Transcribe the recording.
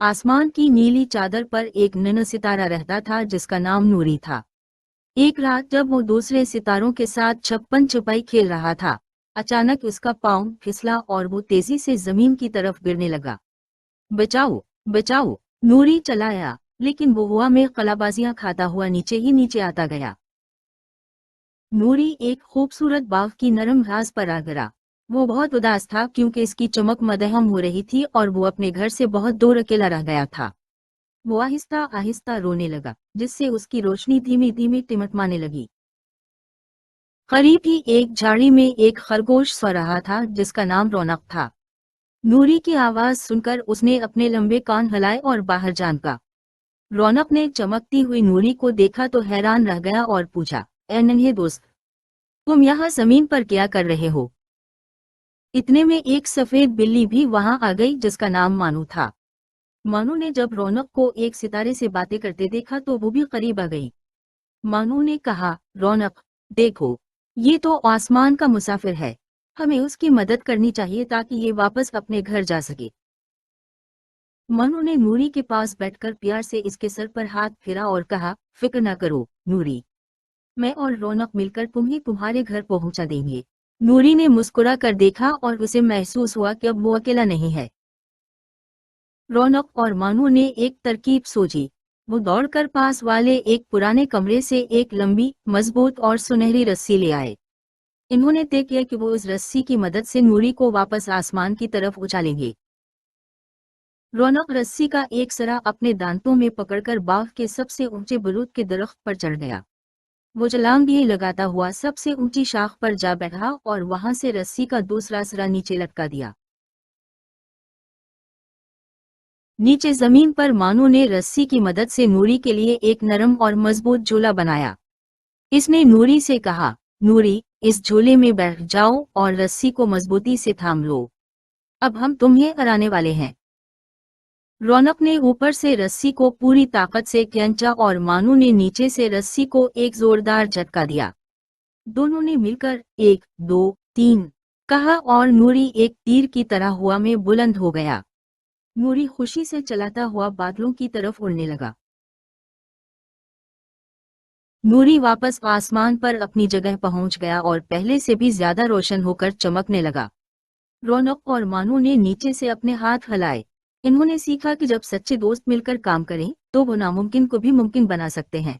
आसमान की नीली चादर पर एक नन्हा सितारा रहता था जिसका नाम नूरी था। एक रात जब वो दूसरे सितारों के साथ छप्पन छुपाई खेल रहा था, अचानक उसका पाँव फिसला और वो तेजी से जमीन की तरफ गिरने लगा। बचाओ, बचाओ! नूरी चलाया, लेकिन वो हवा में कलाबाजियां खाता हुआ नीचे ही नीचे आता गया। नूरी एक खूबसूरत बाग की नरम घास पर आ गिरा। वो बहुत उदास था क्योंकि इसकी चमक मदहम हो रही थी और वो अपने घर से बहुत दूर अकेला रह गया था। वो आहिस्ता आहिस्ता रोने लगा, जिससे उसकी रोशनी धीमे धीमे टिमटमाने लगी। करीब ही एक झाड़ी में एक खरगोश सो रहा था जिसका नाम रौनक था। नूरी की आवाज सुनकर उसने अपने लंबे कान हिलाए और बाहर झांका। रौनक ने चमकती हुई नूरी को देखा तो हैरान रह गया और पूछा, ए नन्हे दोस्त, तुम यहाँ जमीन पर क्या कर रहे हो? इतने में एक सफेद बिल्ली भी वहां आ गई जिसका नाम मानू था। मानू ने जब रौनक को एक सितारे से बातें करते देखा तो वो भी करीब आ गई। मानू ने कहा, रौनक, देखो, ये तो आसमान का मुसाफिर है। हमें उसकी मदद करनी चाहिए ताकि ये वापस अपने घर जा सके। मानू ने नूरी के पास बैठकर प्यार से इसके सर पर हाथ फेरा और कहा, फिक्र न करो नूरी, मैं और रौनक मिलकर तुम्हें तुम्हारे घर पहुंचा देंगे। नूरी ने मुस्कुरा कर देखा और उसे महसूस हुआ कि अब वो अकेला नहीं है। रौनक और मानू ने एक तरकीब सोची। वो दौड़कर पास वाले एक पुराने कमरे से एक लंबी, मजबूत और सुनहरी रस्सी ले आए। इन्होंने तय किया कि वो उस रस्सी की मदद से नूरी को वापस आसमान की तरफ उछालेंगे। रौनक रस्सी का एक सरा अपने दांतों में पकड़कर बाग के सबसे ऊंचे बरूद के दरख्त पर चढ़ गया। वो छलांग भी लगाता हुआ सबसे ऊंची शाख पर जा बैठा और वहां से रस्सी का दूसरा सरा नीचे लटका दिया। नीचे जमीन पर मानू ने रस्सी की मदद से नूरी के लिए एक नरम और मजबूत झूला बनाया। इसने नूरी से कहा, नूरी, इस झूले में बैठ जाओ और रस्सी को मजबूती से थाम लो। अब हम तुम्हें हराने वाले हैं। रौनक ने ऊपर से रस्सी को पूरी ताकत से खींचा और मानू ने नीचे से रस्सी को एक जोरदार झटका दिया। दोनों ने मिलकर 1, 2, 3 कहा और नूरी एक तीर की तरह हवा में बुलंद हो गया। नूरी खुशी से चलाता हुआ बादलों की तरफ उड़ने लगा। नूरी वापस आसमान पर अपनी जगह पहुंच गया और पहले से भी ज्यादा रोशन होकर चमकने लगा। रौनक और मानू ने नीचे से अपने हाथ हिलाए। इन्होंने सीखा कि जब सच्चे दोस्त मिलकर काम करें तो वो नामुमकिन को भी मुमकिन बना सकते हैं।